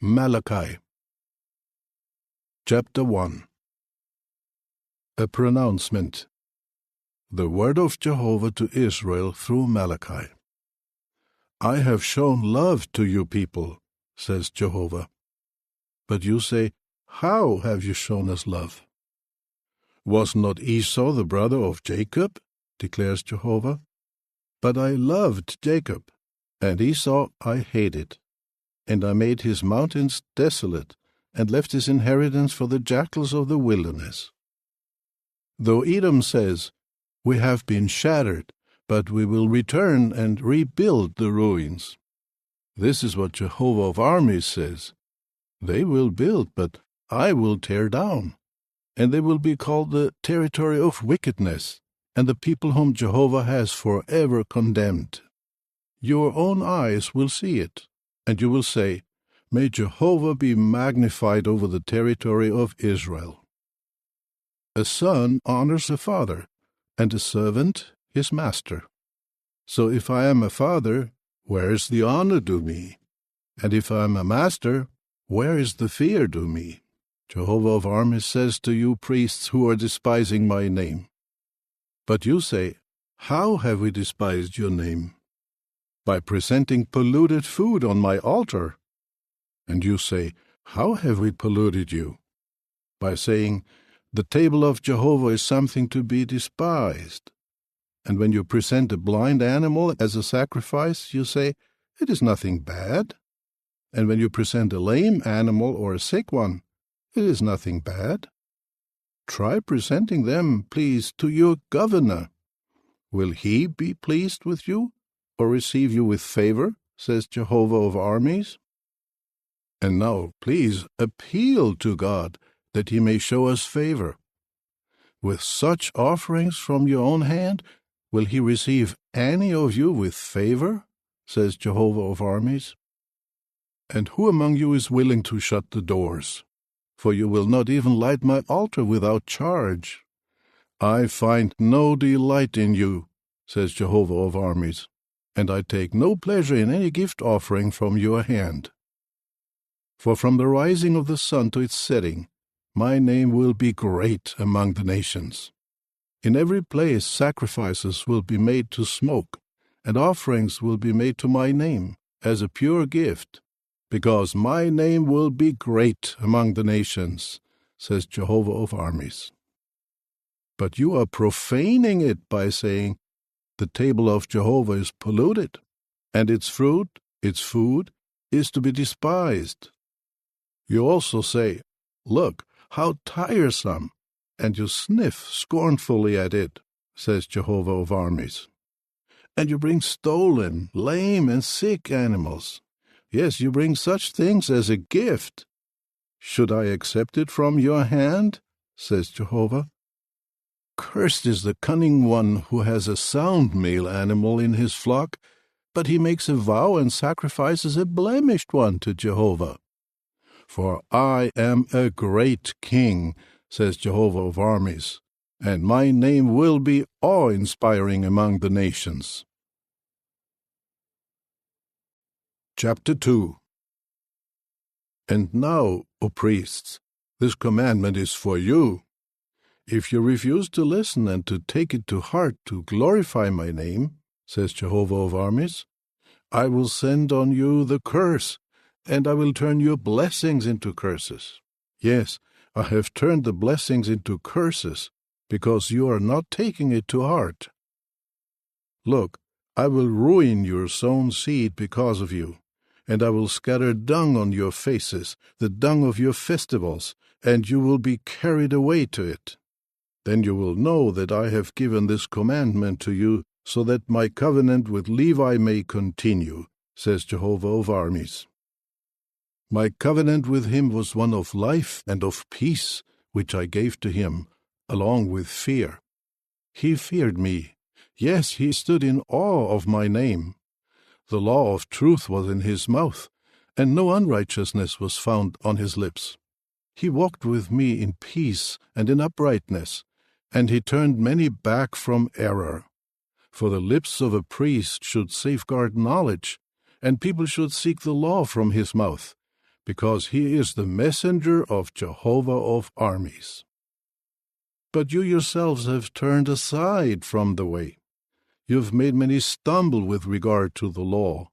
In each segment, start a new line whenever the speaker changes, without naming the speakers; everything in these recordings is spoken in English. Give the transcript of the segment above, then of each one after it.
Malachi. Chapter 1. A pronouncement. The word of Jehovah to Israel through Malachi. I have shown love to you people, says Jehovah. But you say, how have you shown us love? Was not Esau the brother of Jacob, declares Jehovah? But I loved Jacob, and Esau I hated. And I made his mountains desolate, and left his inheritance for the jackals of the wilderness. Though Edom says, we have been shattered, but we will return and rebuild the ruins. This is what Jehovah of armies says. They will build, but I will tear down. And they will be called the territory of wickedness, and the people whom Jehovah has forever condemned. Your own eyes will see it, and you will say, may Jehovah be magnified over the territory of Israel. A son honors a father, and a servant his master. So if I am a father, where is the honor due me? And if I am a master, where is the fear due me? Jehovah of armies says to you priests who are despising my name. But you say, how have we despised your name? By presenting polluted food on my altar. And you say, how have we polluted you? By saying, the table of Jehovah is something to be despised. And when you present a blind animal as a sacrifice, you say, it is nothing bad. And when you present a lame animal or a sick one, it is nothing bad. Try presenting them, please, to your governor. Will he be pleased with you, or receive you with favor, says Jehovah of armies? And now, please, appeal to God, that he may show us favor. With such offerings from your own hand, will he receive any of you with favor, says Jehovah of armies? And who among you is willing to shut the doors? For you will not even light my altar without charge. I find no delight in you, says Jehovah of armies, and I take no pleasure in any gift offering from your hand. For from the rising of the sun to its setting, my name will be great among the nations. In every place sacrifices will be made to smoke, and offerings will be made to my name as a pure gift, because my name will be great among the nations, says Jehovah of armies. But you are profaning it by saying, the table of Jehovah is polluted, and its fruit, its food, is to be despised. You also say, look, how tiresome, and you sniff scornfully at it, says Jehovah of armies. And you bring stolen, lame, and sick animals. Yes, you bring such things as a gift. Should I accept it from your hand, says Jehovah? Cursed is the cunning one who has a sound male animal in his flock, but he makes a vow and sacrifices a blemished one to Jehovah. For I am a great king, says Jehovah of armies, and my name will be awe-inspiring among the nations. Chapter 2. And now, O priests, this commandment is for you. If you refuse to listen and to take it to heart to glorify my name, says Jehovah of armies, I will send on you the curse, and I will turn your blessings into curses. Yes, I have turned the blessings into curses, because you are not taking it to heart. Look, I will ruin your sown seed because of you, and I will scatter dung on your faces, the dung of your festivals, and you will be carried away to it. Then you will know that I have given this commandment to you, so that my covenant with Levi may continue, says Jehovah of armies. My covenant with him was one of life and of peace, which I gave to him, along with fear. He feared me. Yes, he stood in awe of my name. The law of truth was in his mouth, and no unrighteousness was found on his lips. He walked with me in peace and in uprightness, and he turned many back from error. For the lips of a priest should safeguard knowledge, and people should seek the law from his mouth, because he is the messenger of Jehovah of armies. But you yourselves have turned aside from the way. You have made many stumble with regard to the law.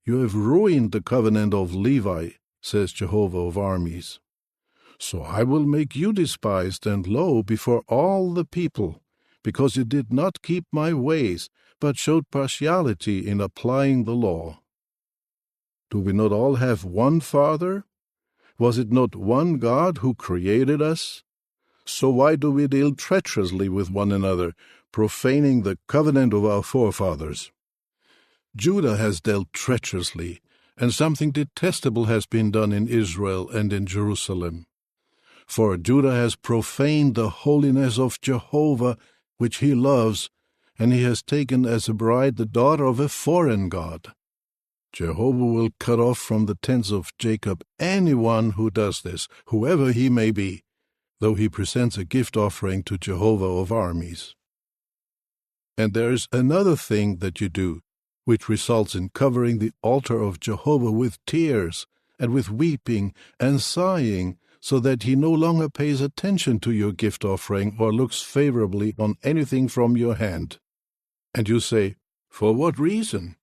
You have ruined the covenant of Levi, says Jehovah of armies. So I will make you despised and low before all the people, because you did not keep my ways, but showed partiality in applying the law. Do we not all have one Father? Was it not one God who created us? So why do we deal treacherously with one another, profaning the covenant of our forefathers? Judah has dealt treacherously, and something detestable has been done in Israel and in Jerusalem. For Judah has profaned the holiness of Jehovah, which he loves, and he has taken as a bride the daughter of a foreign god. Jehovah will cut off from the tents of Jacob anyone who does this, whoever he may be, though he presents a gift offering to Jehovah of armies. And there is another thing that you do, which results in covering the altar of Jehovah with tears, and with weeping and sighing, so that he no longer pays attention to your gift offering or looks favorably on anything from your hand. And you say, for what reason?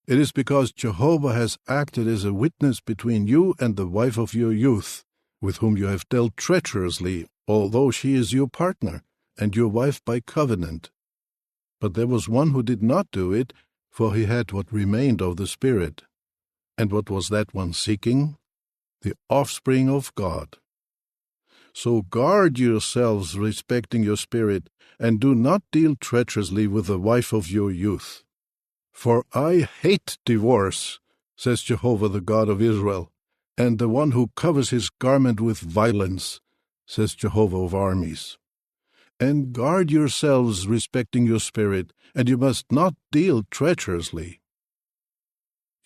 It is because Jehovah has acted as a witness between you and the wife of your youth, with whom you have dealt treacherously, although she is your partner, and your wife by covenant. But there was one who did not do it, for he had what remained of the Spirit. And what was that one seeking? The offspring of God. So guard yourselves respecting your spirit, and do not deal treacherously with the wife of your youth. For I hate divorce, says Jehovah the God of Israel, and the one who covers his garment with violence, says Jehovah of armies. And guard yourselves respecting your spirit, and you must not deal treacherously.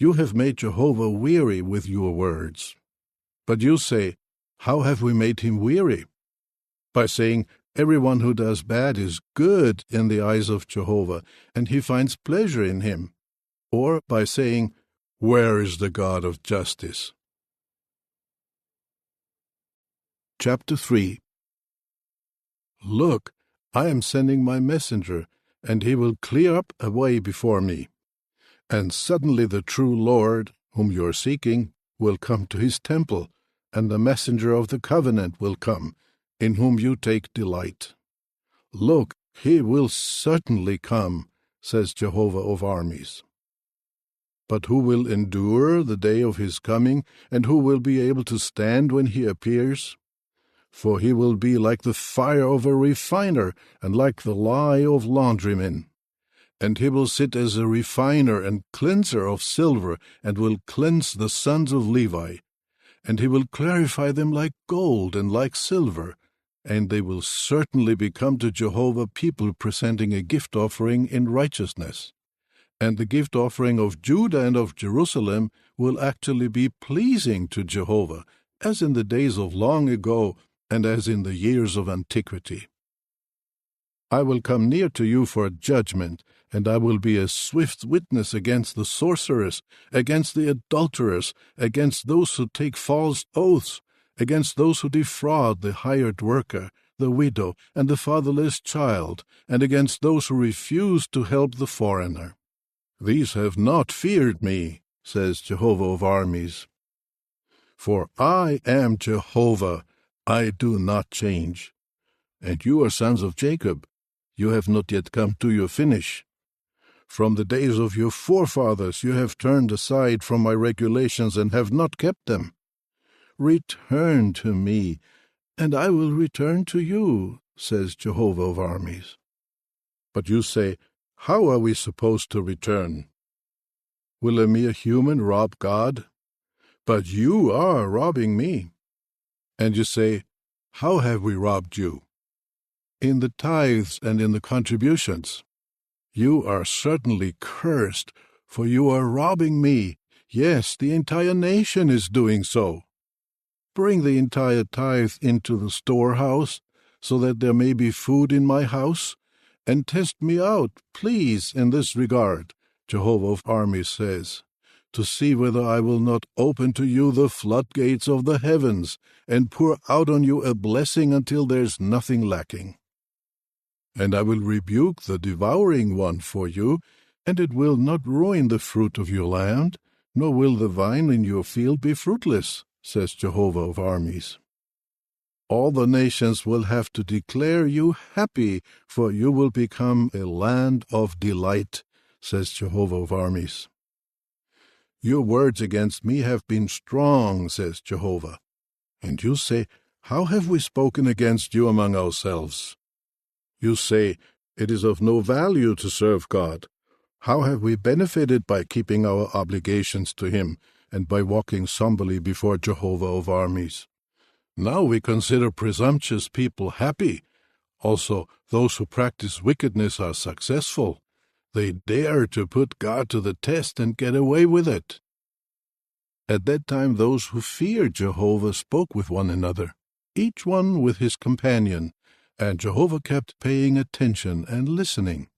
You have made Jehovah weary with your words. But you say, how have we made him weary? By saying, everyone who does bad is good in the eyes of Jehovah, and he finds pleasure in him. Or by saying, where is the God of justice? Chapter 3. Look, I am sending my messenger, and he will clear up a way before me. And suddenly the true Lord, whom you are seeking, will come to his temple, and the messenger of the covenant will come, in whom you take delight. Look, he will certainly come, says Jehovah of armies. But who will endure the day of his coming, and who will be able to stand when he appears? For he will be like the fire of a refiner, and like the lye of laundrymen. And he will sit as a refiner and cleanser of silver, and will cleanse the sons of Levi. And he will clarify them like gold and like silver, and they will certainly become to Jehovah people presenting a gift offering in righteousness. And the gift offering of Judah and of Jerusalem will actually be pleasing to Jehovah, as in the days of long ago, and as in the years of antiquity. I will come near to you for judgment, and I will be a swift witness against the sorcerers, against the adulterers, against those who take false oaths, against those who defraud the hired worker, the widow, and the fatherless child, and against those who refuse to help the foreigner. These have not feared me, says Jehovah of armies. For I am Jehovah, I do not change. And you are sons of Jacob, you have not yet come to your finish. From the days of your forefathers you have turned aside from my regulations and have not kept them. Return to me, and I will return to you, says Jehovah of armies. But you say, how are we supposed to return? Will a mere human rob God? But you are robbing me. And you say, how have we robbed you? In the tithes and in the contributions. You are certainly cursed, for you are robbing me. Yes, the entire nation is doing so. Bring the entire tithe into the storehouse, so that there may be food in my house, and test me out, please, in this regard, Jehovah of armies says. to see whether I will not open to you the floodgates of the heavens, and pour out on you a blessing until there's nothing lacking. And I will rebuke the devouring one for you, and it will not ruin the fruit of your land, nor will the vine in your field be fruitless, says Jehovah of armies. All the nations will have to declare you happy, for you will become a land of delight, says Jehovah of armies. Your words against me have been strong, says Jehovah. And you say, how have we spoken against you among ourselves? You say, it is of no value to serve God. How have we benefited by keeping our obligations to him, and by walking somberly before Jehovah of armies? Now we consider presumptuous people happy. Also, those who practice wickedness are successful. They dare to put God to the test and get away with it. At that time those who feared Jehovah spoke with one another, each one with his companion, and Jehovah kept paying attention and listening.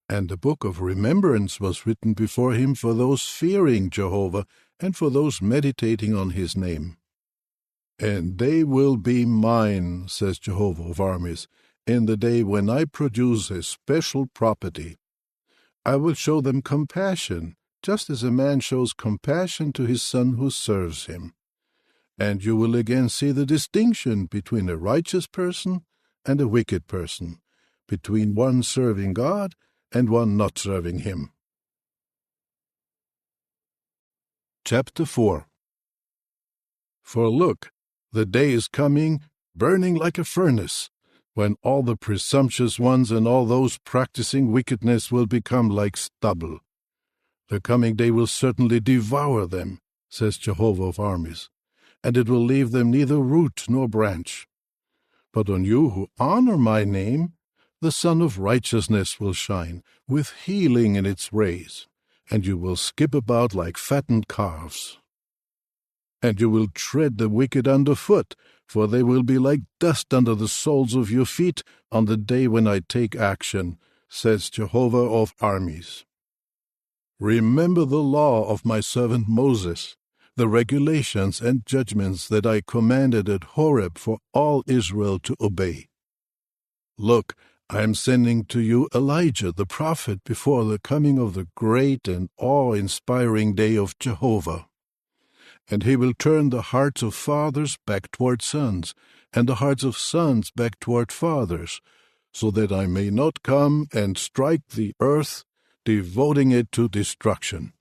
And the book of remembrance was written before him for those fearing Jehovah and for those meditating on his name. And they will be mine, says Jehovah of armies, in the day when I produce a special property. I will show them compassion, just as a man shows compassion to his son who serves him. And you will again see the distinction between a righteous person and a wicked person, between one serving God and one not serving him. Chapter 4. For look, the day is coming, burning like a furnace, when all the presumptuous ones and all those practicing wickedness will become like stubble. The coming day will certainly devour them, says Jehovah of armies, and it will leave them neither root nor branch. But on you who honor my name, the sun of righteousness will shine, with healing in its rays, and you will skip about like fattened calves. And you will tread the wicked underfoot, for they will be like dust under the soles of your feet on the day when I take action, says Jehovah of armies. Remember the law of my servant Moses, the regulations and judgments that I commanded at Horeb for all Israel to obey. Look, I am sending to you Elijah the prophet before the coming of the great and awe-inspiring day of Jehovah. And he will turn the hearts of fathers back toward sons, and the hearts of sons back toward fathers, so that I may not come and strike the earth, devoting it to destruction.